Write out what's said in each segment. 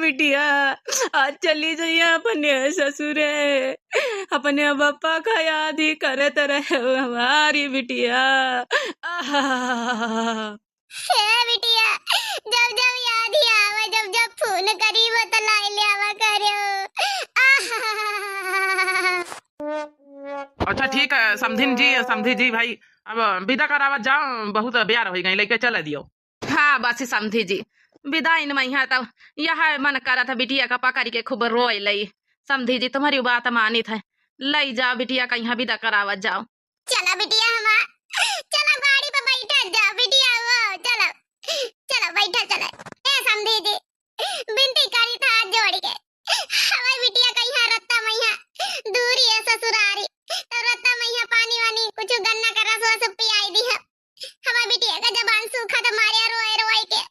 बिटिया आज चली जाइए अपने ससुरे, अपने बप्पा का याद ही करत रहे हमारी बिटिया। बिटिया जब जब याद ही आवा, जब जब फोन करी बतलाई ले आवा करो। अच्छा ठीक है समधी जी भाई, अब विदा करावत जाओ, बहुत ब्यार हो गई, लेके चले दियो। हाँ बस समझी जी, विदाई न मैया तब यह मन करा था बिटिया का पकड़ के खूब रोए लई। समझी जी तुम्हारी बात मानी था, लई जाओ बिटिया का यहाँ विदा करावत जाओ। चला बिटिया हमार, चला गाड़ी पे बैठा जाओ बिटिया, वो चलो चलो बैठा चला। ए समझी जी बिनती करी था हाथ जोड़ के, हमारी बिटिया का यहाँ रत्ता मैया दूरी है ससुरारी, तो रत्ता मैया पानी वानी कुछ गन्ना का रस वस पियाई दी है। हमारी बिटिया का जबान सूखा तो मारे रोए रोए के।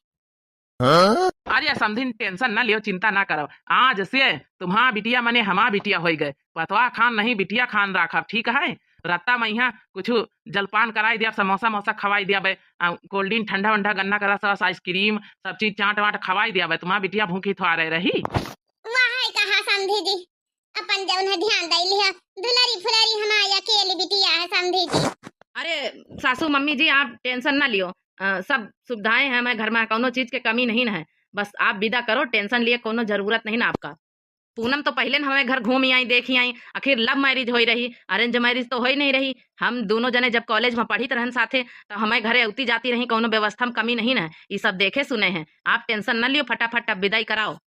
अरे समधी टेंशन ना लियो, चिंता ना करो, आज से तुम्हारा बिटिया मने हमारा बिटिया हो गए। पतवा खान नहीं बिटिया खान रखा, ठीक है। रत्ता मैया कुछ जलपान कराई दिया, समोसा मोसा खवाई दिया बे, कोल्ड ड्रिंक ठंडा वंडा गन्ना का रस आइसक्रीम सब चीज चाट वाट खवाई दिया बे। तुम्हारा बिटिया भूखी थोड़ा रही। वहाँ कहा समधी जी अपन जौन है ध्यान दैली है, दुलारी फुलारी हमारी अकेली बिटिया है समधी जी। अरे सासू मम्मी जी आप टेंशन ना लियो, सब सुविधाएं हैं हमारे घर में, कोनो चीज के कमी नहीं है। बस आप विदा करो, टेंशन लिए कोनो जरूरत नहीं ना आपका। पूनम तो पहले हमें घर घूमी आई देखी आई, आखिर लव मैरिज हो रही, अरेंज मैरिज तो हो ही नहीं रही। हम दोनों जने जब कॉलेज में पढ़ी रहन साथे तो हमें घरे उती जाती रही, कोनो व्यवस्था में कमी नहीं ना, ये सब देखे सुने हैं। आप टेंशन ना लियो, फटाफट अब विदाई कराओ।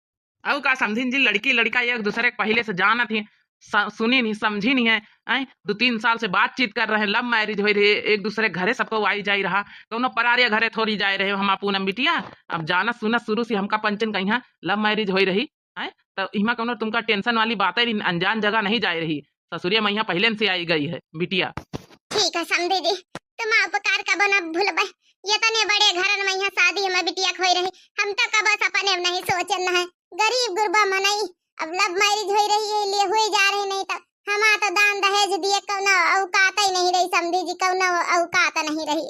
अब का समझी जी, लड़की लड़का एक दूसरे के पहले से जाना थी, सुनी नहीं समझी नहीं है, 2-3 साल से बातचीत कर रहे हैं, लव मैरिज हो रही है, एक दूसरे घरे सबको आई जाई रहा, दोनों परारे घरे थोड़ी जाए रहे हम पूनम बिटिया। अब जाना सुना शुरू से हमका पंचन कहीं लव मैरिज हो रही है, तो इमा कौन तुमका टेंशन वाली बात है, अनजान जगह नहीं जा रही। ससुरिया मैया पहले से आई गई है बिटिया। ठीक है समझी जी, तुम उपकार का बना भूलबे, ये तने बड़े घरन में यहाँ शादी में बिटिया खोई रही, हम तो कब अपने नहीं सोचन है, गरीब गुरबा मनई अब लव मैरिज हो रही है लिए हुई जा रही, नहीं तो हमारा तो दान दहेज दिए कौनो औकात ही नहीं रही समझी जी, कौनो औकात नहीं रही।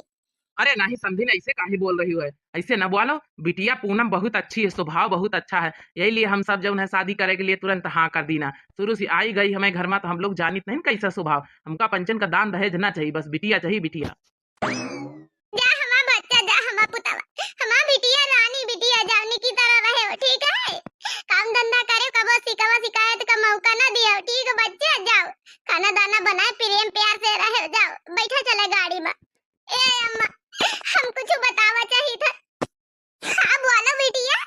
अरे नहीं समझी ना, ऐसे काहे बोल रही हो, ऐसे न बोलो। बिटिया पूनम बहुत अच्छी है, स्वभाव बहुत अच्छा है, यही लिए हम सब जो है शादी करे के लिए तुरंत हाँ कर दी ना। शुरू से आई गई हमें घर में तो हम लोग जानित नहीं कैसा स्वभाव, हमका पंचन का दान दहेज ना चाहिए, बस बिटिया चाहिए बिटिया। जा हमारा बच्चा, जा हमारा पुतवा, हमारा बिटिया रानी बिटिया जावनी की तरह रहे हो, ठीक है। काम धंधा करे, कबो सिकवा शिकायत का मौका ना दिया, ठीक है बच्चे। जाओ खाना दाना बनाए, प्रेम प्यार से रहे, जाओ बैठा चले गाड़ी में। ए अम्मा हम कुछ बतावा चाहिए था। हाँ बोलो बिटिया,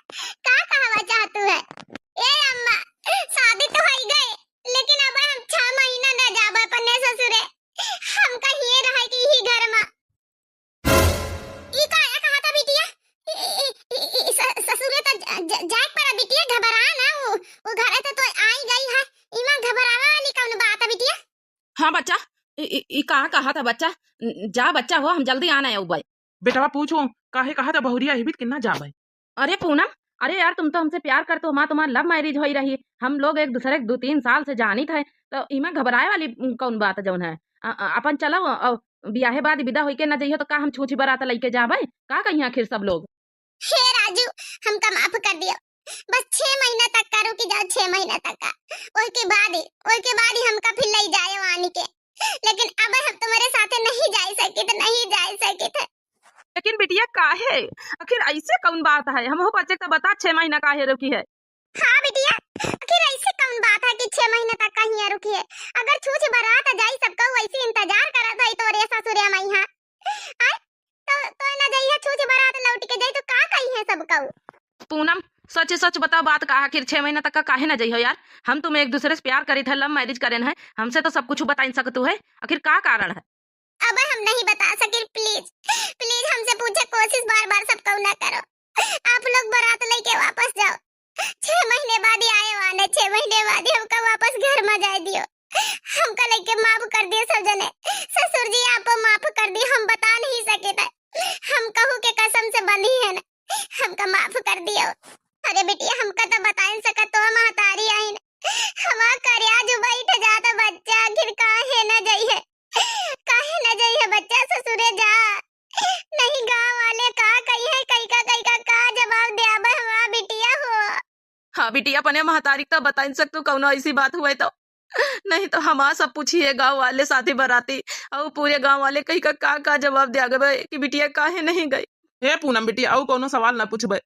का कहवा चाहतू है। ए अम्मा शादी तो हो गए, लेकिन अब हम 6 महीना न जाबे अपने ससुरे, हम कहीं रहे कि ही घर में। ई का कहा था बिटिया, ससुरे तो जाए पर बिटिया, घबरा ना, वो घरे तो आई गई है, इमा घबरावा वाली कौन बात है बिटिया। हाँ बच्चा, कहा था बच्चा, जा बच्चा हो, हम जल्दी आना है उबई। बेटवा पूछो काहे कहा था बहुरिया हिबित किन्ना जाबे। अरे पूनम, अरे यार तुम तो हमसे प्यार करते हो, माँ तुम्हारा लव मैरिज हो ही रही, हम लोग एक दूसरे 2-3 साल से जानी थे, तो इमा घबराए वाली कौन बात है जौन है। अपन चलो ब्याहे बाद विदा होई के न जाइयो तो का हम छूछी बारात लेके जाबे, का कहीं आखिर सब लोग। हे राजू हमका माफ कर दियो, बस 6 महीना तक का रुकी जाओ, 6 महीना तक का, ओके बाद ही हमका फिर ले जाए वानी के, लेकिन अब हम तुम्हारे साथे नहीं जा सके तो नहीं जा सके थे। लेकिन बिटिया काहे, आखिर ऐसे कौन बात है, हम हो बच्चे तो बता 6 महीना काहे रुकी है। हाँ बिटिया आखिर ऐसे कौन बात है कि 6 महीने तक कहीं रुकी है, अगर छूछ बारात जाई सबको वैसे इंतजार करत है तोरे ससुरे मैया आय, तो ना जाइए छूछ बारात लौट के जाई तो का कही है सबको। पूनम सच सच बताओ बात का, आखिर 6 महीना तक का काहे ना जाइयो यार, हम तुम एक दूसरे से प्यार करी थे, लव मैरिज करेन है, हमसे तो सब कुछ बता सकतू है, आखिर का कारण है। अब हम नहीं बता सके, प्लीज प्लीज हमसे पूछे कोशिश बार बार सबको ना करो, आप लोग बारात लेके वापस जाओ, 6 महीने बाद ही आए वाने, 6 महीने बाद ही हमका वापस घर में जाए दियो, हमका लेके माफ कर दियो सब जने, ससुर जी आप माफ कर दियो, हम बता नहीं सके थे, हम कहू के कसम से बंधी है ना, हमका माफ कर दियो। अरे बेटिया हमका तो बता नहीं सका तो महतारी आई ना, हमारा करिया जो बैठ जाता बच्चा, आखिर काहे ना जाइए, काहे ना जाइए बच्चा ससुरे जा, नहीं गांव वाले का कही है, कई का का जवाब दे अब हमारा बिटिया हो। हाँ बिटिया अपने महतारी तो बता सकतू कौनो ऐसी बात हुए तो नहीं तो हमारा सब पूछिए गांव वाले साथी बराती और पूरे गांव वाले कहीं का जवाब दिया गए कि बिटिया काहे नहीं गई। हे पूनम बिटिया और कोनो सवाल ना पूछबे,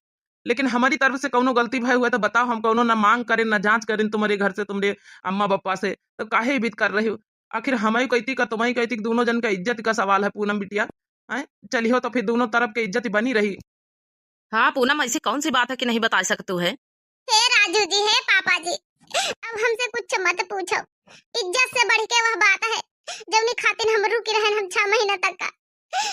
लेकिन हमारी तरफ से कोनो गलती भय हुआ तो बताओ, हम कोनो ना मांग करें ना जांच करें तुम्हारे घर से तुम्हारे अम्मा पापा से, तो काहे बीत कर रही हो? आखिर हमारी कहती का तुम्हारी कहती, दोनों जन का इज्जत का सवाल है पूनम बिटिया। हैं चलिए तो फिर दोनों तरफ की इज्जत बनी रही। हाँ पूनम ऐसी कौन सी बात है कि नहीं बता सकते है? हे राजू जी, हे पापा जी, अब हमसे कुछ मत पूछो। इज्जत से बढ़ के वह बात है जब खातिर हम रुकी रहे हम 6 महीना तक का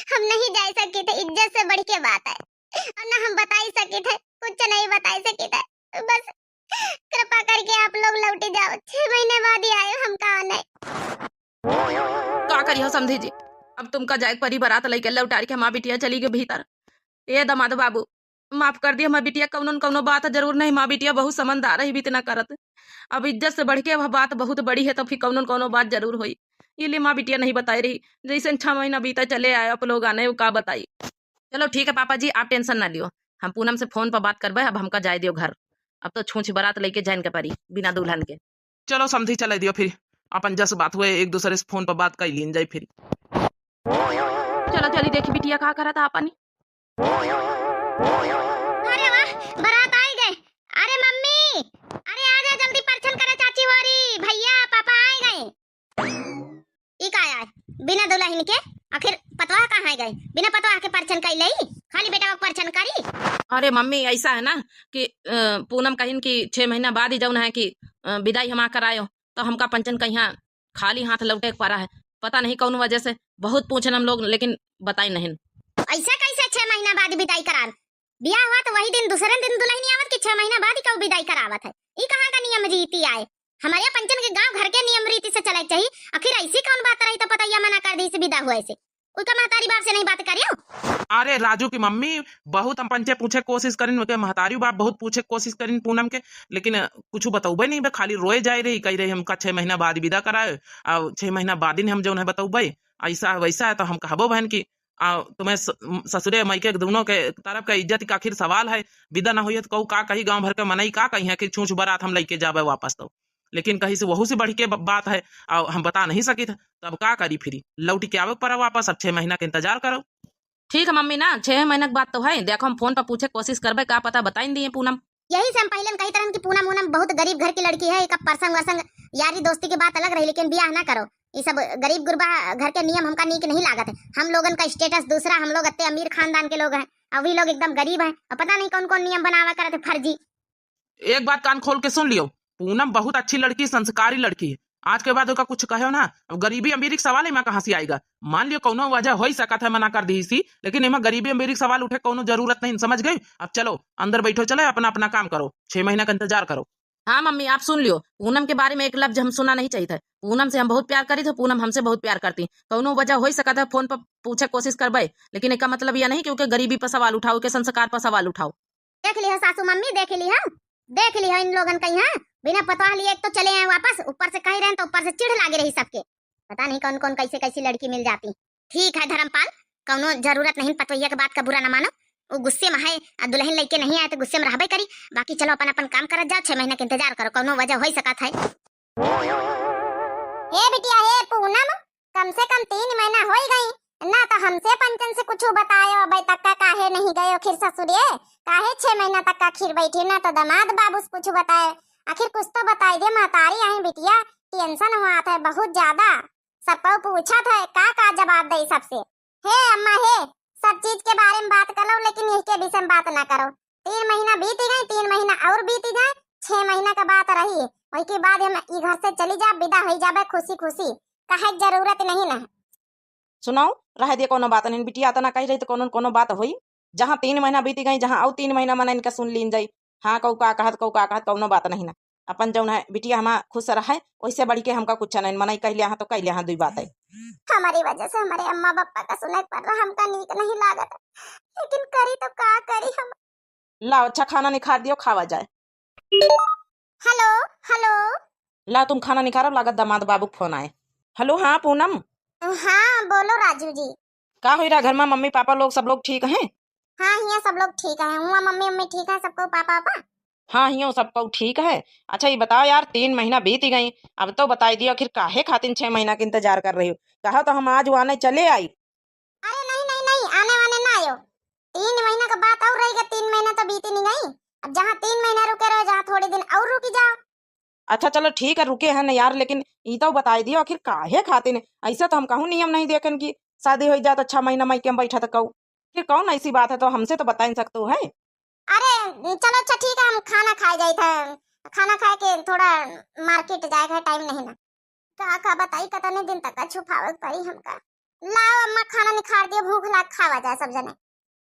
हम नहीं जा सके थे। इज्जत से बढ़ के बात है और ना हम बता ही सके थे, कुछ नहीं बता सके थे। बस कृपा करके आप लोग लौटे जाओ, 6 महीने बाद ही आए हम कहा नहीं। का करियो समझी जी, अब तुमका जाए परी बारात लेके लौटारी के माँ बिटिया चली गई भीतर। ये दमाद बाबू माफ कर दिया, माँ बिटिया कौनो बात जरूर नहीं, माँ बिटिया बहुत समझदार है, भी इतना करत। अब इज्जत से बढ़ के वह बात बहुत बड़ी है तो फिर कौनो बात जरूर हुई। ये लिए माँ बिटिया नहीं बताई रही, जैसे 6 महीना बीता चले आए आप लोग आने, वो का बताई। चलो ठीक है पापा जी, आप टेंशन ना लियो, हम पूनम से फोन पर बात करबे। अब हमका जाए दियो घर, अब तो छूछ बारात लेके जान के परी बिना दुल्हन के। चलो समझी चले दियो, फिर अपन जस बात हुए एक दूसरे से फोन पर बात कर लीन जाए फिर। चलो चली देखी बिटिया का करा था अपनी। अरे वाह, बारात आ गए। अरे मम्मी, अरे आजा जल्दी परछन करे, चाची होरी भैया पापा आ गए। ई का आया बिना दुल्हन के? आखिर पतवा कहाँ गए? बिना पतवा के परछन कई लई, खाली बेटा का परछन करी। अरे मम्मी ऐसा है ना कि पूनम कहिन कि 6 महीना बाद ही जौन है कि विदाई हम करायो, तो हमका पंचन कहीं खाली हाथ लौटे पड़ा है। पता नहीं कौन वजह से बहुत पूछन हम लोग, लेकिन बताई नहीं। ऐसा कैसे 6 महीना बाद विदाई करार? बियाह हुआ तो वही दिन दूसरे दिन दुल्हन आवत कि 6 महीना बाद ही कब विदाई करावत है? ई कहाँ का नियम रीति आए? हमारे पंचन के गांव घर के नियम रीति से चले चाहिए। आखिर ऐसी कौन बात रही तो पता या मना कर दी से विदा हुआ ऐसे? उसका महतारी बाप से नहीं बात करियो? अरे राजू की मम्मी बहुत हम पंचे पूछे कोशिश करिन, महतारी बाप बहुत पूछे कोशिश करिन पूनम के, लेकिन कुछ बताऊबे नहीं, खाली रोए जाए रही, कह रही हमका 6 महीना बाद विदा कराए और 6 महीना बाद ही हम जो है बताऊबे ऐसा वैसा है। तो हम कहबो बहन की तुम्हें ससुरे मैके दोनों के तरफ का इज्जत का आखिर सवाल है। विदा ना हुई तो कहू का कही, गांव भर के मनई का कही है कि छूछ बारात हम लेके जाबे वापस, तो लेकिन कहीं से वहू से बढ़ के बात है और हम बता नहीं सकी था, तब का करी फिर लौटी के आवे पड़ा वापस। अब 6 महीना के इंतजार करो। ठीक है मम्मी ना, 6 महीना की बात तो है, देखो हम फोन पर पूछे कोशिश करबे, का पता बताई दिए पूनम। यही से हम पहले में कही तरह की पूनम बहुत गरीब घर की लड़की है, एक परसंग वसंग यारी दोस्ती की बात अलग रही, लेकिन बियाह ना करो। ये सब गरीब गुरबा घर के नियम हमका नीक नहीं लागत है। हम लोगन का स्टेटस दूसरा, हम लोग अत्ते अमीर खानदान के लोग हैं और वे लोग एकदम गरीब हैं, और पता नहीं कौन कौन नियम बनावा करते फर्जी। एक बात कान खोल के सुन लियो, पूनम बहुत अच्छी लड़की, संस्कारी लड़की है। आज के बाद कुछ कहो ना, अब गरीबी अमीरी का सवाल है कहाँ से आएगा? मान लियो कोनो वजह हो सकता है मना कर दी सी, लेकिन इमा गरीबी अमीरी का सवाल उठे कोनो जरूरत नहीं, समझ गई? अब चलो अंदर बैठो, चले अपना अपना काम करो, 6 महीना का इंतजार करो। हाँ मम्मी आप सुन लियो, पूनम के बारे में एक लफ्ज हम सुना नहीं चाहिए था। पूनम से हम बहुत प्यार करी थे, पूनम हमसे बहुत प्यार करती। कौनो वजह हो सकता है, फोन पर पूछे कोशिश करबे, लेकिन एक मतलब यह नहीं क्योंकि गरीबी पर सवाल उठाओ के संस्कार पर सवाल उठाओ। देख लिया सासू मम्मी, देख लिया, देख लिया इन लोगन कहीं है बिना पता लिए एक तो चले आए वापस, ऊपर से कह रहे हैं तो ऊपर से चिढ़ लागे रही सबके। पता नहीं कौन कौन कैसे कैसी लड़की मिल जाती। ठीक है धर्मपाल, कौनो जरूरत नहीं पतोहिया के बात का बुरा न मानो, वो गुस्से में है, दुल्हन लेके नहीं आए तो गुस्से में रहबे करी। बाकी चलो अपन अपन काम करत जाओ, 6 महीने का इंतजार करो, कौनो वजह हो सकत है। हे बिटिया, हे पूनम, कम से कम 3 महीना हो गई ना, तो हमसे पंचन से कुछ बतायो अबे तक का काहे नहीं गयो खिर ससुरे? काहे 6 महीना तक का खीर बैठी ना, तो दामाद बाबू से कुछ बताए, आखिर कुछ तो बताई दे। महतारी आई बिटिया, टेंशन हुआ था बहुत ज्यादा, सबको पूछा था का जवाब दे सबसे। हे अम्मा हे, सब चीज के बारे में बात कर लो, लेकिन इसके विषय में बात ना करो। 3 महीना बीत गए, 3 महीना और बीत जाए, 6 महीना का बात रही, वही के बाद हम ई घर से चली जा, विदा हो जाबे खुशी खुशी, काहे जरूरत नहीं ना। सुनाओ रह दे, कोनो बात नहीं बिटिया, तना कही रही तो कोनो बात हुई। जहाँ 3 महीना बीती गई, जहाँ और 3 महीना मन इनका सुन लीन जाई। हाँ कौ का कहत कौनो बात नहीं ना, अपन जौन है बिटिया हमारा खुश रहे, वैसे बढ़ के हमका कुछ नहीं। मन कह लिया तो कह लिया, दुई बात है। हमारी वजह से हमारे अम्मा पापा का सुने पड़ रहा, हमका नीक नहीं लागत, लेकिन करी तो का करी हम। लाओ अच्छा खाना निखार दियो, खावा जाए। हेलो हेलो, ला तुम खाना निखारो, लागत दामाद बाबू फोन आए। हेलो हाँ पूनम। हाँ बोलो राजू जी। का हो रहा घर में, मम्मी पापा लोग सब लोग ठीक हैं? हाँ यहाँ सब लोग ठीक है, हुआ मम्मी मम्मी ठीक है सबको, पापा पापा? हाँ हियो सबको ठीक है। अच्छा ये बताओ यार 3 महीना बीत ही गई, अब तो बताई दियो आखिर काहे खातिर 6 महीना के इंतजार कर रही हो। कहा तो हम आज आने चले आई। अरे नहीं नहीं नहीं, आने वाने ना आयो। 3 महीना का बात और रहेगा, 3 महीना तो बीत ही नहीं गई। अब जहाँ 3 महीना रुके रहो, जहाँ थोड़े दिन और रुकी जाओ। अच्छा चलो ठीक है रुके हैं ना यार, लेकिन ये तो बताई दियो आखिर काहे खातिर। ऐसा तो हम कहूँ नियम नहीं देखन की शादी हो जाए तो 6 महीना मायके में बैठा तो कहूँ। फिर कौन ऐसी बात है, तो हमसे तो बता नहीं सकते हो है। अरे चलो अच्छा ठीक है, हम खाना खाए जाए थे। खाना खाए के थोड़ा मार्केट जाएगा, टाइम नहीं ना। का बताई कतने दिन तक छुपावत पड़ी हमका। लाओ अम्मा खाना निखार दियो, भूख लाग खावा जाए सब जने।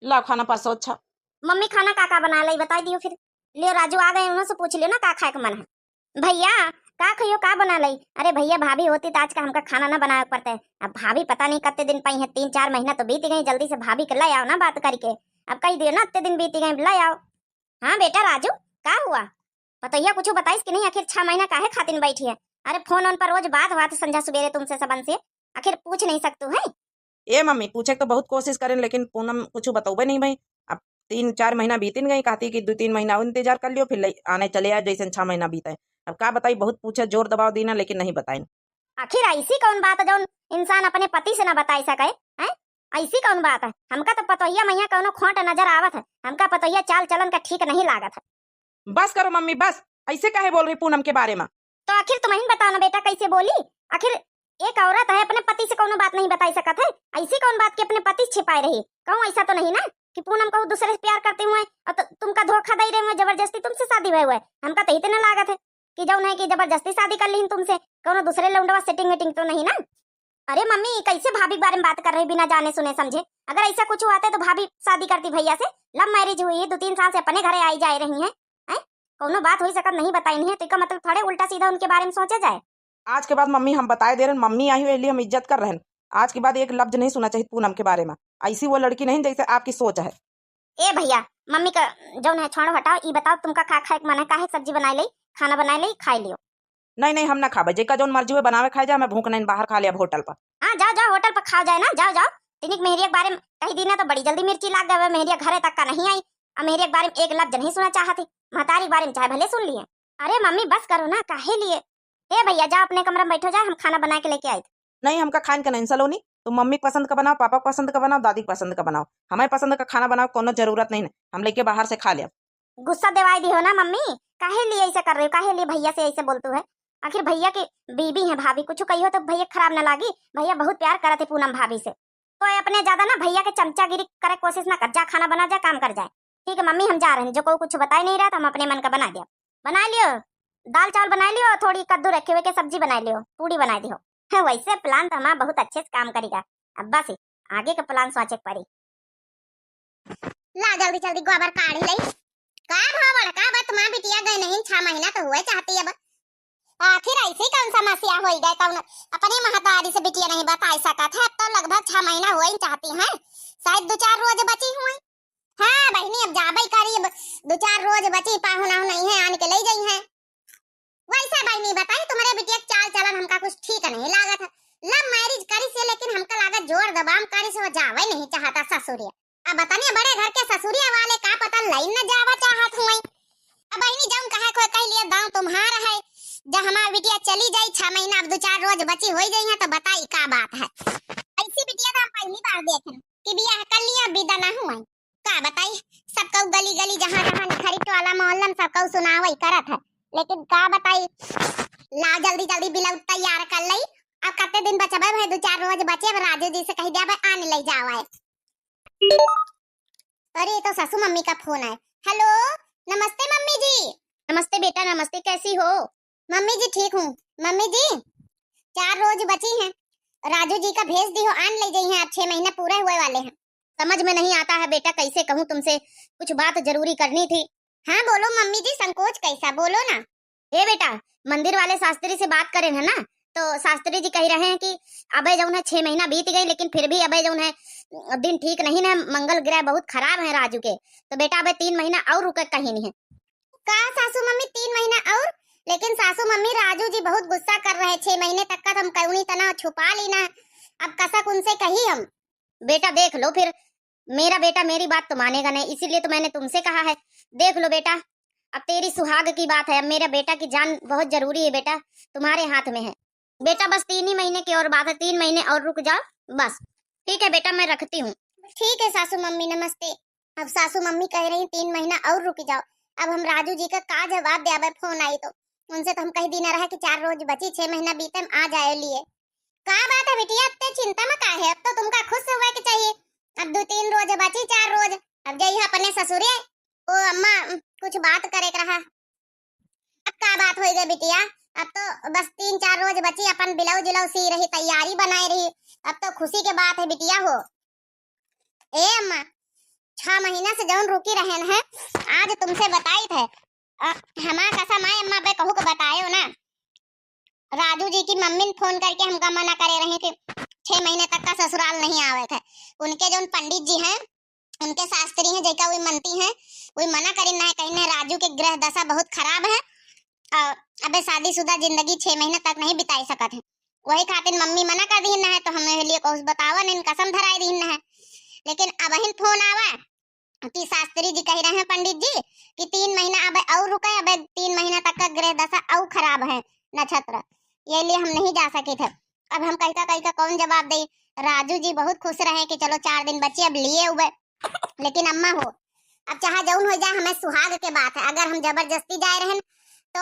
ला खाना परसों। अच्छा मम्मी खाना का बना ली बताई दियो फिर। लियो राजू आ गए, उन्होंने से पूछ लियो ना का खाए का मन है। भैया का खइयो का बना ली। अरे भैया भाभी होती तो आज का हमका खाना ना बनावे पड़ता है। अब भाभी पता नहीं कितने दिन पाई है, 3-4 महीना तो बीत गई। जल्दी से भाभी के ले आओ ना बात करके। अब कही दियो ना इतने दिन बीत गए, ले आओ। हाँ बेटा राजू का हुआ बताइए, कुछ बताइस कि नहीं। आखिर 6 महीना काहे खातिर बैठी है। अरे फोन ऑन पर रोज बात हुआ तो संझा सुबेरे तुमसे सबन से, आखिर पूछ नहीं सकतू है। ए मम्मी पूछे तो बहुत कोशिश करें, लेकिन पूनम कुछ बताओगे नहीं भाई। अब 3-4 महीना बीतिन गई, कहती कि 2-3 महीना और इंतजार कर लियो फिर आने चले आए जैसे 6 महीना बीता है। अब क्या बताई, बहुत पूछे जोर दबाव दीना लेकिन नहीं बताई। आखिर ऐसी कौन बात है जो इंसान अपने पति से ना बताई सके हैं। ऐसी कौन बात है। हमका तो पतोहिया मैया कौनो खोट नजर आवत है। हमका पतोहिया चाल चलन का ठीक नहीं लागत है। बस करो मम्मी बस, ऐसे काहे बोल रही पूनम के बारे में। तो आखिर तुम ही बताओ ना बेटा कैसे बोली। आखिर एक औरत है अपने पति से कोनो बात नहीं बताई सकत है। ऐसी कौन बात की अपने पति से छिपाए रही। कहूँ ऐसा तो नहीं ना कि पूनम को दूसरे से प्यार करते हुए और तुमका धोखा दे रहे हुए, जबरदस्ती तुमसे शादी हुए हुए। हमका तो इतना लागत है कि जो नहीं कि जबरदस्ती शादी कर ली तुमसे, कोनो दूसरे लौंडवा सेटिंग वेटिंग तो नहीं ना। अरे मम्मी कैसे भाभी के बारे में बात कर रही बिना जाने सुने समझे। अगर ऐसा कुछ हुआ तो भाभी शादी करती भैया से। लव मैरिज हुई है, 2-3 साल से अपने घरे आई जा रही है। कोनो बात हुई सकत नहीं बताई नहीं है तो इसका मतलब थोड़े उल्टा सीधा उनके बारे में सोचा जाए। आज के बाद मम्मी हम बताए दे रहे हैं, मम्मी आई हुई इसलिए हम इज्जत कर रहे हैं। आज के बाद एक लफ्ज नहीं सुना चाहिए पूनम के बारे में। ऐसी वो लड़की नहीं जैसे आपकी सोच है। ए भैया मम्मी का जो है छोड़ो हटाओ। ये बताओ तुमका का खाए मन है, काहे सब्जी बनाई ली, खाना बनाई ली, खाई लियो। नहीं नहीं हम ना खाबे, जेका जो मर्जी हुए बनावे खाए जाए। मैं भूख नहीं, बाहर खा लिया होटल पर। हाँ जाओ जाओ होटल पर खाओ जाए ना, जाओ जाओ। तिनिक मेहरिया के बारे में कही दी ना तो बड़ी जल्दी मिर्ची लाग गए। मेहरिया घरे तक का नहीं आई और मेहरिया के बारे में एक लफ्ज नहीं सुना चाहती। महतारी के बारे में चाहे भले सुन लिए। अरे मम्मी बस करो ना, काहे लिए। ए भैया जाओ अपने कमरे में बैठो, जाए हम खाना बना के लेके आए। नहीं हमका खान का नहीं सलोनी, तुम मम्मी की पसंद का बनाओ, पापा की पसंद का बनाओ, दादी की पसंद का बनाओ। हमारे पसंद का खाना बनाओ, कोनो जरूरत नहीं है। हम लेके बाहर से खा लिया। गुस्सा दिवाई दी हो ना मम्मी, काहे लिए ऐसा कर रहे हो, काहे लिए भैया से ऐसे बोलतू है। आखिर भैया की बीबी है भाभी, कुछ कही हो तो भैया खराब ना लागी। भैया बहुत प्यार करते पूनम भाभी से, तो अपने ज्यादा ना भैया के चमचागिरी करे कोशिश ना कर। जा खाना बना, जा काम कर जाए। ठीक है मम्मी हम जा रहे हैं, जो कोई कुछ बता ही नहीं रहा तो हम अपने मन का बना दिया। बना लियो दाल चावल बना लियो, थोड़ी कद्दू रखे हुए के सब्जी बना लियो, पूरी बना दियो। वैसे प्लान तो हमारा बहुत अच्छे से काम करेगा। अब बस आगे का प्लान सोचे पड़ी। ला जल्दी जल्दी गोबर काढ़ ले। का भाव बड़का बात मां बिटिया गए नहीं, 6 महीना तो हुए चाहती है। आखिर ऐसी कौन समस्या हो गई कौन अपने महतारी से बिटिया नहीं बता सकत है। अब तो लगभग 6 महीना हुए चाहती हैं, शायद 2-4 रोज बची हुए। हाँ बहनी अब जाबई करी, 2-4 रोज बची, पाहुना नहीं है आन के ले गई है। वैसे बहनी बताई तुम्हारे बिटिया चाल चलन हमका कुछ ठीक नहीं लागत है। लव मैरिज करी से लेकिन हमका लागत जोर दबाम करी से वो जावे नहीं चाहता ससुरिया। अब बतानिए बड़े घर के ससुरिया वाले का पता लाइन न जावा चाहत हुए। अब बहनी जाऊं कहा कोई कह लिया दांव तुम्हारा है। जब हमारी बिटिया चली जाई 6 महीना, अब 2-4 रोज बची हो गई है तो बताई का बात है। ऐसी बिटिया तो हम पहली बार देखे कि बियाह कर लिया विदा ना हुआ। का बताई सबको गली गली जहाँ जहाँ खरीद वाला मोहल्ला सबको सुनावई करत है, लेकिन का बताई। ला जल्दी जल्दी बिलाउट तैयार कर लई। अब कितने दिन बचबे भाई, 2-4 रोज बचे। राजू जी से कह दिया भाई आने ले जाओ। अरे तो सासू मम्मी का फोन है। हेलो नमस्ते मम्मी जी। नमस्ते बेटा नमस्ते, कैसी हो। मम्मी जी ठीक हूँ। मम्मी जी 4 रोज बची हैं, राजू जी का भेज दी हो, आन ले गई हैं। अब 6 महीने पूरे हुए वाले हैं। समझ में नहीं आता है बेटा कैसे कहूँ तुमसे, कुछ बात जरूरी करनी थी। हाँ बोलो मम्मी जी, संकोच कैसा, बोलो ना। ए बेटा मंदिर वाले शास्त्री से बात करें है ना, तो शास्त्री जी कह रहे हैं कि अबे जो है 6 महीना बीत गई, लेकिन फिर भी अबे जो है दिन ठीक नहीं है, मंगल ग्रह बहुत खराब है राजू के। तो बेटा अबे 3 महीना और रुके कहीं नहीं है। का सासू मम्मी 3 महीना और? लेकिन सासू मम्मी राजू जी बहुत गुस्सा कर रहे हैं। 6 महीने तक का हम कौनी तना छुपा लेना, अब कसक उनसे कही हम। बेटा देख लो फिर, मेरा बेटा मेरी बात तो मानेगा नहीं, इसीलिए तो मैंने तुमसे कहा है। देख लो बेटा अब तेरी सुहाग की बात है, अब मेरा बेटा की जान बहुत जरूरी है बेटा, तुम्हारे हाथ में है बेटा। बस 3 ही महीने की और बात है, 3 महीने और रुक जाओ बस। ठीक है बेटा, मैं रखती हूँ। ठीक है सासू मम्मी, नमस्ते। अब सासू मम्मी कह रही 3 महीना और रुक जाओ। अब हम राजू जी का जवाब दे, फोन आई तो उनसे तो हम कह दी न रहा कि 4 रोज बची, 6 महीना बीते आ जाए लिए। का बात है बिटिया, इतने चिंता में का है? अब तो तुमका खुश होवे के चाहिए। अब 2-3 रोज बची, 4 रोज अब जाइए अपने ससुरे। ओ अम्मा कुछ बात करे रहा। अब का बात हो गई बिटिया? अब तो बस 3-4 रोज बची, अपन ब्लाउज उलाउज सी रही, तैयारी बनाए रही। अब तो खुशी के बात है बिटिया हो। ए अम्मा 6 महीना से जौन रुकी रहन है, आज तुमसे बताई थे हमार कसम आए अम्मा बे कहू को बतायो ना। राजू जी की मम्मी ने फोन करके हमका मना करे रहे कि 6 महीने तक का ससुराल नहीं आवे थे। उनके जो पंडित जी हैं, उनके शास्त्री हैं, जैका वही मनती हैं, वही मना करी ना, कहने राजू के ग्रह दशा बहुत खराब है और अबे शादीशुदा जिंदगी 6 महीने तक नहीं बिताई सकत है। वही खातिर मम्मी मना कर दी है, तो हमें लिए कुछ बतावा नहीं, कसम धराई दी है। लेकिन अब ही फोन आवा कि शास्त्री जी कह रहे हैं पंडित जी कि 3 महीना अब और रुके, अब 3 महीना तक का ग्रह दशा और खराब है नक्षत्र, ये लिए हम नहीं जा सके थे। अब हम कहता कौन जवाब दे? राजू जी बहुत खुश रहे कि चलो 4 दिन बचे अब लिए हुए। लेकिन अम्मा हो, अब चाहे जौन हो जाए, हमें सुहाग के बात है। अगर हम जबरदस्ती जाए रहे तो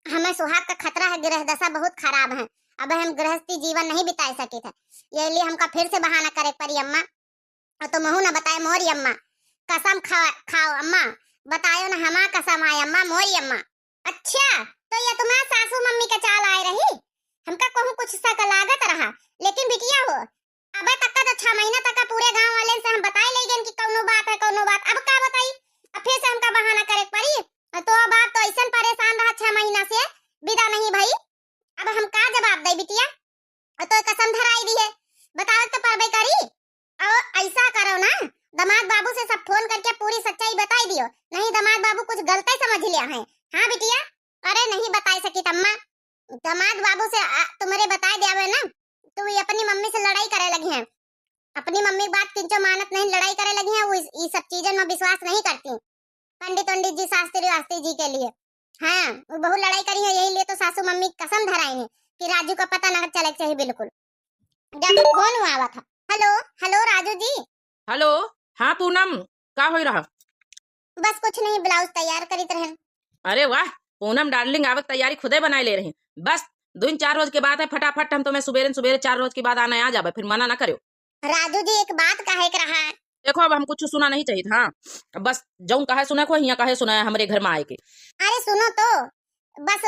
हमें सुहाग का खतरा है, ग्रह दशा बहुत खराब है, अब हम गृहस्थी जीवन नहीं बिता सके थे। ये लिए हमका फिर से बहाना करे पड़ी अम्मा। और तो महू ना बताए मोरी अम्मा, कसम खाओ अम्मा, बतायो ना हमार कसम आए अम्मा, मोरी अम्मा। अच्छा तो ये तुम्हारा सासू मम्मी का चाल आए रही, हमका कहूँ कुछ सा का लागत रहा। लेकिन बिटिया हो, अब तक का तो 6 महीना तक का पूरे गांव वाले से हम बताई ले गए कि कौनो बात है कौनो बात, अब का बताई? अब फिर से हमका बहाना करे पड़ी। तो अब आप तो ऐसा परेशान रहा 6 महीना से, विदा नहीं भाई। अब हम का जवाब दे बिटिया? तो कसम धराई दी है, बताओ तो परबे करी। और ऐसा करो ना, दामाद बाबू से सब फोन करके पूरी सच्चाई बताई दियो, नहीं दामाद बाबू कुछ गलती समझ लिया है। हाँ बिटिया? अरे नहीं बताई सकी तम्मा, दामाद बाबू से तुम्हारे बताए दिया ना, तो ये अपनी मम्मी से लड़ाई करे लगी हैं। अपनी मम्मी बात किंचो मानत नहीं, लड़ाई करे लगी हैं। वो ये सब चीजों में विश्वास नहीं करती, पंडित जी शास्त्री वास्त्री जी के लिए। हाँ वो बहुत लड़ाई करी है, यही लिए तो सासू मम्मी कसम धराई है कि राजू का पता न चले चाहिए बिल्कुल। जब फोन हुआ था, hello hello Raju ji. Hello, हाँ पूनम, का हो रहा? बस कुछ नहीं, ब्लाउज तैयार करी रहन। अरे वाह पूनम डार्लिंग, आवक तैयारी खुदे बनाए ले रही। बस 2-4 रोज के बाद है, फटाफट हम तुम्हें सुबेरे 4 रोज के बाद आना आ जाबे, फिर मना ना करो। राजू जी एक बात कहे के रहा। देखो अब हम कुछ सुना नहीं चाहिए था। हाँ बस जौन कहे सुना को, यहाँ कहे सुना है हमारे घर में आए के। अरे सुनो तो, बस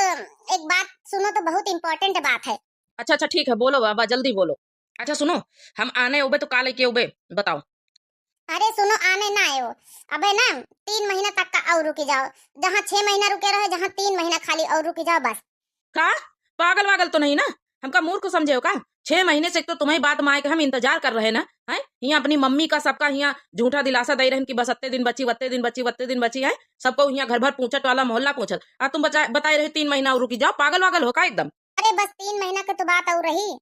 एक बात सुनो तो, बहुत इम्पोर्टेंट बात है। अच्छा ठीक है, बोलो बाबा जल्दी बोलो। अच्छा सुनो, हम आने उबे तो काले के उबे बताओ। अरे सुनो, आने ना आयो, अबे ना 3 महीना तक का और रुकी जाओ, जहाँ 6 महीना रुके रहे, जहाँ 3 महीना खाली और रुकी जाओ बस। का पागल वागल तो नहीं ना? हमका मूर्ख समझे हो का? 6 महीने से तो तुम्हें बात माए के हम इंतजार कर रहे ना है। यहाँ अपनी मम्मी का सबका यहाँ झूठा दिलासा दे रहे कि बस अत्ते दिन बची है, सबको यहाँ घर भर पूछत वाला मोहल्ला पूछत, आ तुम बताए रहे 3 महीना और रुकी जाओ। पागल वागल हो का एकदम? अरे बस 3 महीना का तो बात और रही।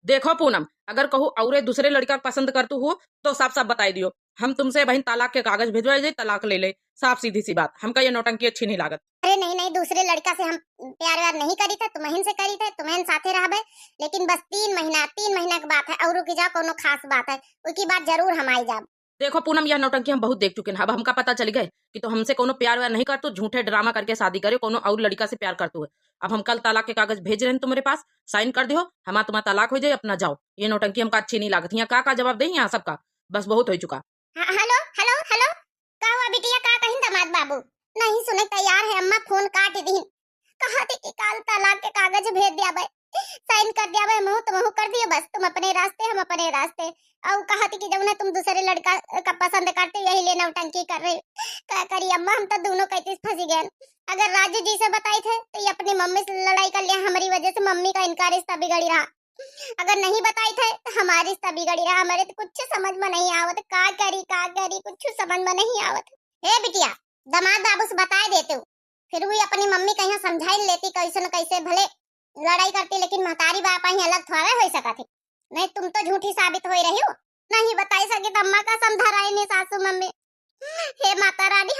देखो पूनम, अगर कहूँ और दूसरे लड़का पसंद करतू हो तो साफ साफ बताई दियो, हम तुमसे बहन तलाक के कागज भिजवा दे, तलाक ले ले, साफ सीधी सी बात। हमका ये नौटंकी अच्छी नहीं लागत। अरे नहीं, दूसरे लड़का से हम प्यार व्यार नहीं करी थे, तुम्हें से करी थे, तुम्हें साथे रहबे। लेकिन बस 3 महीना की बात है, और रुकी जाओ, कोनो खास बात है उसकी बात जरूर हम आई जाब। देखो पूनम, यह नौटंकी हम बहुत देख चुके हैं। अब हमका पता चल गए कि तो हमसे कोनो प्यार व्यार नहीं करतू, झूठे ड्रामा करके शादी करे, कोनो और लड़का से प्यार करतू है। अब हम कल तलाक के कागज भेज रहे हैं तुम्हारे पास, साइन कर दियो, तुम्हारा तलाक हो जाए, अपना जाओ। ये नौटंकी हमका अच्छी नहीं लागत। यहाँ का जवाब दे, यहाँ सबका बस बहुत हो चुका। हेलो हेलो हेलो, का हुआ बिटिया? का कहीं दामाद बाबू नहीं सुने तैयार है? अम्मा फोन काट दी, कहा थी कि कल तलाक के कागज भेज दिया भाई, साइन कर दिया भाई, मुंह तो मुंह कर दिए, बस तुम अपने रास्ते हम अपने रास्ते। और कहा थी कि जब ना तुम दूसरे लड़का का पसंद करते, यही ले नौटंकी कर रहे। क्या करी अम्मा, हम तो दोनों कहते फंसी गए। अगर राजू जी से बताई थे तो ये अपनी मम्मी से लड़ाई कर लिया, हमारी वजह से मम्मी का इनका रिश्ता बिगड़ी रहा। अगर नहीं बताई थे तो हमारी रिश्ता बिगड़ी रहा। हमारे तो कुछ समझ में नहीं आवत, का करी कुछ समझ में नहीं आवत। हे बिटिया, दामाद बाबू से बताए देते हो, फिर भी अपनी मम्मी कहीं समझाई लेती, कैसे न कैसे भले लड़ाई करती, लेकिन महतारी बापा ही अलग थोड़ा हो सका थे। नहीं तुम तो झूठी साबित हो रही हो, नहीं बताई सके तो अम्मा का समझा रही नहीं सासू मम्मी। हे माता रानी,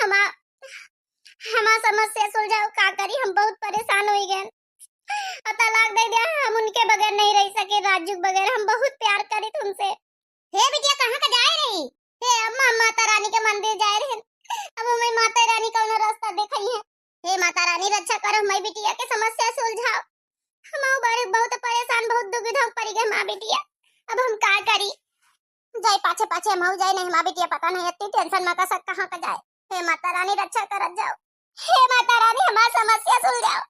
हमार समस्या सुलझाओ, का करी, हम बहुत परेशान हो गए और तलाक दे दिया। हम उनके बगैर नहीं रह सके, राजू के बगैर। हम बहुत प्यार करी तुमसे। हे बिटिया कहाँ का जाए रही? हे अम्मा, माता रानी के मंदिर जाए रहे। अब हमें माता रानी का रास्ता दिखाई है। हे माता रानी रक्षा करो, मैं बिटिया के समस्या सुलझाओ। हम बड़े बहुत परेशान, बहुत दुविधा में पड़ गए माँ बिटिया। अब हम का करी? जाए पाछे पाछे हम जाए नहीं माँ बिटिया, पता नहीं इतनी टेंशन में का सब कहाँ का जाए। हे माता रानी रक्षा करत जाओ। हे माता रानी हमार समस्या सुलझाओ,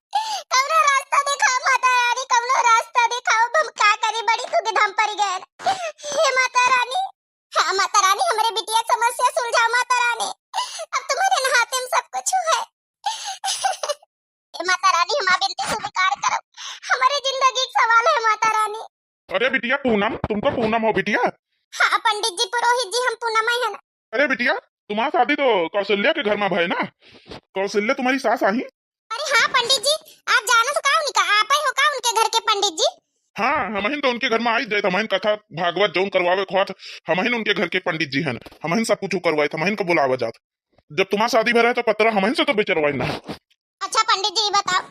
कौनो रास्ता दिखाओ माता रानी, कौनो रास्ता दिखाओ। हम का करे, बड़ी दुविधा में पड़ गए। हे माता रानी, हाँ माता रानी हमारे बिटिया समस्या सुलझाओ माता रानी। अब तुम्हारे हाथ में सब कुछ है। हे माता रानी हमारी बिनती स्वीकार करो, हमारे जिंदगी का सवाल है माता रानी। अरे बिटिया पूनम, तुम तो पूनम हो बिटिया। हाँ पंडित जी, पुरोहित जी, हम पूनम है ना। अरे बिटिया तुम्हारा शादी तो कौशल्या के घर में भय ना? कौशल्या तुम्हारी सास आई? अरे हाँ पंडित जी, आप जानो तो का उनका, आप ही हो का उनके घर के पंडित जी? हाँ, हमहिन तो उनके घर में आई जाए, हमहिन कथा भागवत जौन करवावे खोत, हमहिन उनके घर के पंडित जी हैं। हमहिन सब कुछ करवाए, हमहिन को बुलावा जात। जब तुम्हारा शादी भरा है तो पत्र हमहिन से तो बेचरवाई ना। अच्छा पंडित जी बताओ,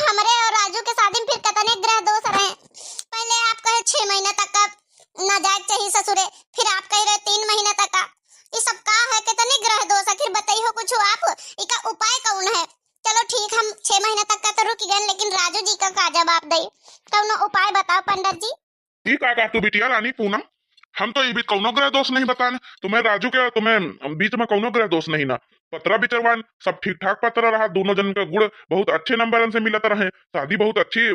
हमारे और राजू के शादी में फिर कितने ग्रह दोष रहे? पहले आप कहे 6 महीने तक का नाजायज चाहिए ससुरे, फिर आप कह रहे 3 महीने तक का। ये सब का है, कितने ग्रह दोष? आखिर बताइए कुछ आप, इसका उपाय कौन है? चलो ठीक, हम 6 महीने तक का तो रुक गए, लेकिन राजू जी का जवाब दे, कौन उपाय बताओ पंडित जी। ठीक है तू बिटिया रानी पूनम, हम तो ये भी कौनो ग्रह दोष नहीं बताने तुम्हें। राजू के तुम्हें बीच में कौनो ग्रह दोष नहीं ना। पत्रा बिचरवान सब ठीक ठाक पत्र रहा, दोनों जन का गुड़ बहुत अच्छे नंबर से मिलत रहे, शादी बहुत अच्छी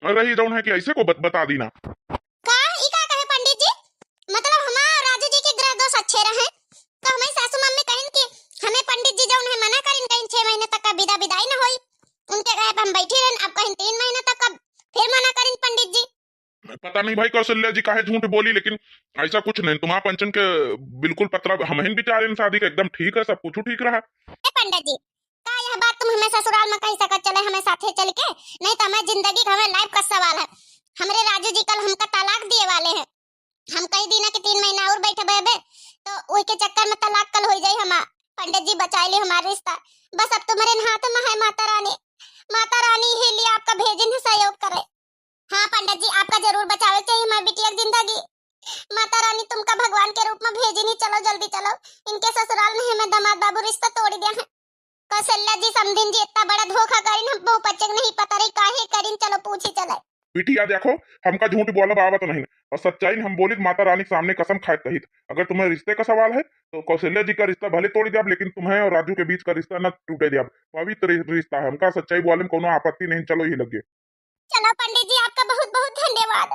रही। जौन है कि ऐसे को बता दी ना। का ई का कहे पंडित जी? मतलब हमार राजू जी के ग्रह दोष अच्छे रहे, तो हमें सासू मम्मी कहिन कि हमें पंडित जी जौन है मना करिन, कहिन 6 महीने तक का विदाई न होई, उनके कहे पे हम बैठी रहन। अब कहिन 3 महीने तक का फिर मना करिन पंडित जी। पता नहीं भाई कौशल्या जी काहे झूठ बोली, लेकिन ऐसा कुछ नहीं। तुम्हारा पंचन के बिल्कुल पत्रा हमहिन बिचारे शादी का एकदम ठीक है, सब कुछ ठीक रहा। ए पंडित जी, का यह बात तुम हमें ससुराल में कह सकत चले हमें साथे चल के? नहीं तो हमें जिंदगी का, हमें लाइफ का सवाल है। हमरे राजू जी कल हमका तलाक दिए वाले हैं। हम कह दी ना कि 3 महीना और बैठे बेबे, तो वही के चक्कर में तलाक कल हो जाए। हम पंडित जी बचा ले हमारा रिश्ता, बस अब तुम्हारे हाथ में है माता रानी। माता रानी ही लिए आपका भेजिन सहयोग करे। हाँ पंडित जी, आपका जरूर बचावे चाहिए हमारी बिटिया की जिंदगी। माता रानी तुमका भगवान के रूप में भेजी नहीं, चलो जल्दी चलो। इनके ससुराल में हमें दामाद बाबू रिश्ता तोड़ दिया है। कौशल्या जी समझिन जी, इतना बड़ा धोखा करिन, हम बहु बच्चे नहीं पता रही काहे करिन। चलो पूछी चले बिटिया देखो, हमका झूठ बोला बाबत नहीं, और सच्चाई हम बोली माता रानी के सामने कसम खाए कही। अगर तुम्हें रिश्ते का सवाल है तो कौशल्या जी का रिश्ता भले तोड़ दिया, लेकिन तुम्हें और राजू के बीच का रिश्ता न टूटे दिया। पवित्र रिश्ता है हमका, सच्चाई बोले में कोनो आपत्ति नहीं। चलो ये लगे। चलो पंडित जी, आपका बहुत बहुत धन्यवाद।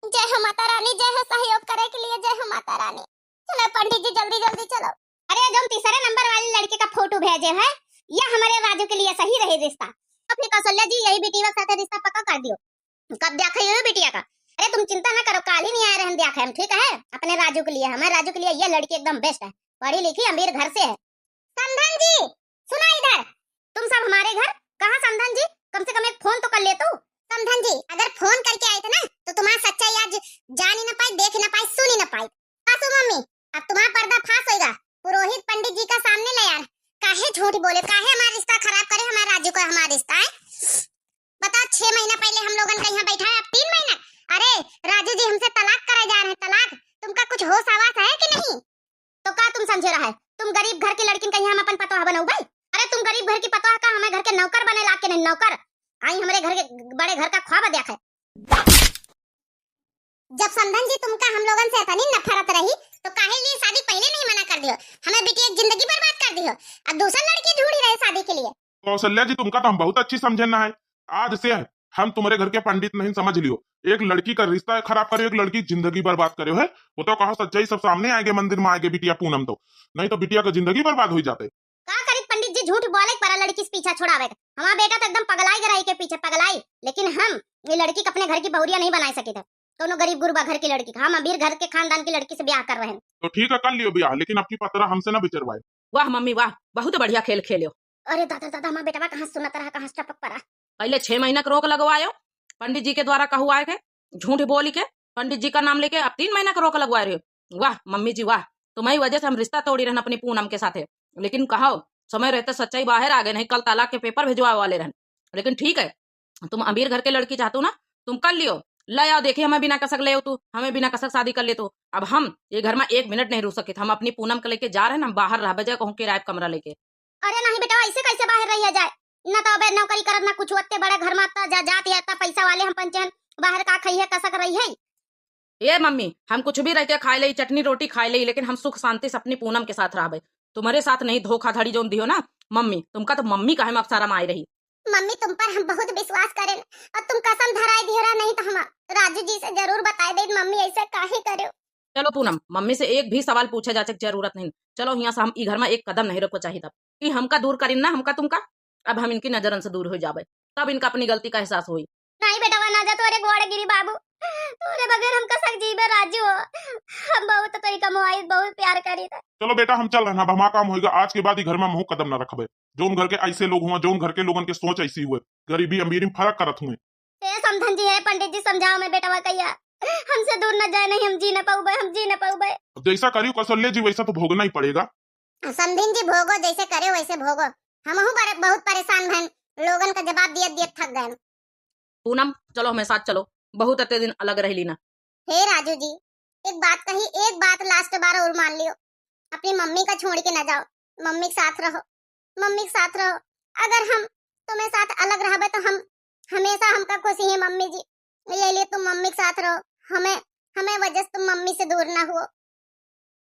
जय हो माता रानी, जय हो सहयोग करे के लिए, जय हो माता रानी। चलो पंडित जी जल्दी जल्दी चलो। अरे जो तीसरे नंबर वाली लड़के का फोटो भेजे है, यह हमारे राजू के लिए सही रहे रिश्ता। अपनी कौशल्या जी यही बेटी के साथ रिश्ता पक्का कर दियो। कब देखा ये बिटिया का? अरे तुम चिंता ना करो, काल ही नहीं आए रहन देखा हम, ठीक है? अपने राजू के लिए, हमारे राजू के लिए ये लड़की एकदम बेस्ट है, पढ़ी लिखी अमीर घर से है। समधन जी सुना इधर, तुम सब हमारे घर कहाँ? समधन जी कम से कम एक फोन तो कर ले तू। समधन जी अगर फोन करके आए थे ना तो तुम्हारा सच्चाई आज जान ही ना पाई, देख ना पाई, सुन ही ना पाई। सासू मम्मी अब तुम्हारा पर्दा फांस होगा। पुरोहित पंडित जी का सामने ले यार, काहे झूठ बोले, काहे हमारा रिश्ता खराब करे? हमारे राजू का हमारा रिश्ता है। बताओ 6 महीना पहले हम लोगन का यहाँ बैठा है, अब 3 महीना। अरे राजू जी हमसे तलाक कराए जा रहे हैं, तलाक। तुमका कुछ होश आवाज है कि नहीं? तो का तुम समझे रहा है? तुम गरीब घर की लड़की कहीं हम अपन पतोहा बनाऊ भाई? अरे तुम गरीब घर की पतोहा का हमें घर के नौकर बने ला के? नहीं नौकर आई हमारे घर के बड़े घर का ख्वाब देख है। जब समधन जी तुमका हम लोगन से इतनी नफरत रही तो काहे लिए शादी पहले नहीं मना कर दियो? हमें बेटी एक जिंदगी बर्बाद कर दियो, अब दूसरा लड़की ढूंढी रहे शादी के लिए। कौशल्या जी तुमका तो हम बहुत अच्छी समझना है। आज से हम तुम्हारे घर के पंडित नहीं, समझ लियो। एक लड़की का रिश्ता खराब करे, एक लड़की जिंदगी बर्बाद करे है। वो तो कहा सच्चाई सब सामने आएंगे, मंदिर में आएंगे बिटिया पूनम, तो नहीं तो बिटिया का जिंदगी बर्बाद हो जाते। का करी पंडित जी, झूठ बोले पर लड़की से पीछा छुड़ावे। हमारा बेटा तो एकदम पगलाई गराई के पीछे पगलाई, लेकिन हम ये लड़की को अपने घर की बहुरिया नहीं बना सके थे। दोनों गरीब गुरबा घर की लड़की, हम अमीर घर के खानदान की लड़की से ब्याह कर रहे हैं। तो ठीक है कर लियो ब्याह, लेकिन आपकी पतरा हमसे ना बिचरवाए। वाह मम्मी वाह, बहुत बढ़िया खेल खेलो। अरे दादा दादा हमारा बेटा कहाँ सुनता रहा, कहाँ टपक पड़ा। पहले 6 महीना का रोक लगवायो, पंडित जी के द्वारा कहुआ के झूठ बोल के पंडित जी का नाम लेके अब 3 महीना का रोक लगवा रहे हो। वाह मम्मी जी वाह, तुम्हारी वजह से हम रिश्ता तोड़ी रहना अपनी पूनम के साथ। लेकिन कहो समय रहते सच्चाई बाहर आ गए, नहीं कल तालाक के पेपर भिजवा वाले रहन। लेकिन ठीक है, तुम अमीर घर के लड़की चाहते हो ना, तुम कर लियो, ले आओ, देखिए हमें बिना कसक ले आओ, तू हमें बिना कसक शादी कर ले। तो अब हम ये घर में 1 मिनट नहीं रुक सके, हम अपनी पूनम को लेके जा रहे हैं, हम बाहर रह बजे कहूँ किराए पे कमरा लेके। अरे नहीं बेटा, ऐसे कैसे बाहर रहिया जाए, ना तो अबे नौकरी करत ना कुछ, ओते बड़े घर में जा जात या पैसा वाले हम पंचन बाहर का खाई है कसक रही है। ये मम्मी, हम कुछ भी रह के खाए ले, चटनी रोटी खाए ले, लेकिन हम सुख शांति से अपनी पूनम के साथ रह। तुम्हारे साथ नहीं धोखाधड़ी जो दियो ना मम्मी, तुमका तो मम्मी का हम अफसारा में आई रही। मम्मी तुम पर हम बहुत विश्वास करें और तुम कसम धराई दिहरा, नहीं तो हम राजू जी से जरूर बताए दे मम्मी ऐसा काहे करे। चलो पूनम, मम्मी से एक भी सवाल पूछे जाने की जरूरत नहीं। चलो यहाँ से हम ई घर में एक कदम नहीं रखो चाहिए, तब कि हमका दूर करीन ना, हमका तुमका। अब हम इनकी नजरन से दूर हो जावे, तब इनका अपनी गलती का एहसास हुई। नहीं बेटा वह ना जा तोरे गोड़ गिरी बाबू, तोरे बगैर हम कसक जीवे राजू, हम बहुत तोरी कमाई बहुत प्यार करी था। चलो बेटा हम चल रहे हैं, अब हमारा काम होगा, आज के बाद ही घर में मुंह कदम न रखबे। जोन घर के ऐसे लोग हुए, जोन घर के लोगन के सोच ऐसी हुए, गरीबी अमीरी में फर्क करत हुए। ए समधन जी है, पंडित जी समझाओ मैं बेटा कहिया हमसे दूर न जाए, नहीं हम जी न पाऊबे, हम जी न पाऊबे। जैसा करियो कौशल्य जी वैसा तो भोगना ही पड़ेगा। समधिन जी भोगो, जैसे करे वैसे भोगो, हमहू बहुत परेशान हैं, लोगन का जवाब दिए दिए थक गए। पूनम चलो हमें साथ चलो, बहुत अत्ते दिन अलग रह लीना। हे राजू जी, एक बात कही, एक बात लास्ट बार और मान लियो, अपनी मम्मी का छोड़ के न जाओ, मम्मी के साथ रहो, मम्मी के साथ रहो। अगर हम तुम्हें साथ अलग रहबे तो हम हमेशा हमका खुशी है मम्मी जी, ये लिए तुम मम्मी के साथ रहो, हमें वजह से तुम मम्मी से दूर ना हुओ।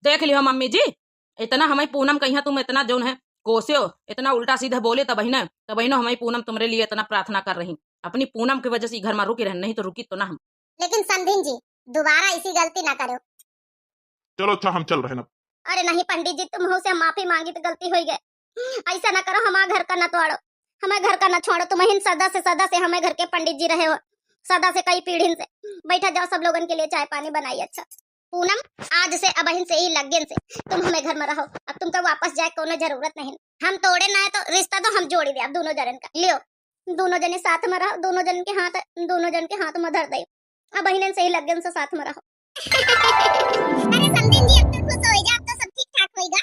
देख लियो मम्मी जी, इतना हमें पूनम कहिया तुम इतना जोन है कोसियो, इतना उल्टा सीधा बोले, तब ही ना हमें पूनम तुम्हारे लिए इतना प्रार्थना कर रही। अपनी पूनम की वजह से घर में रुकी रह, नहीं तो रुकी तो ना हम। लेकिन समधिन जी दोबारा ऐसी गलती ना करो। चलो अच्छा हम चल रहे हैं। अरे नहीं पंडित जी, तुम हो से माफी मांगी तो गलती हो गई, ऐसा ना करो, हमारे घर का न तोड़ो, हमें घर का न छोड़ो, तुम ही सदा से हमें घर के पंडित जी रहे हो, सदा से कई पीढ़ी से। बैठा जाओ, सब लोगन के लिए चाय पानी बनाई। अच्छा पूनम, आज से अब से ही लगन से तुम हमें घर में रहो, अब तुमको वापस जाए कोनो जरूरत नहीं, हम तोड़े ना है तो रिश्ता तो हम जोड़ी दे, अब दोनों जन का लियो, दोनों जने साथ में रहो, दोनों जन के हाथ में धर दे, अब बहन से ही लगन से साथ में रहो। अरे समझिन जी अब तो खुश हो जा, अब तो सब ठीक ठाक होएगा।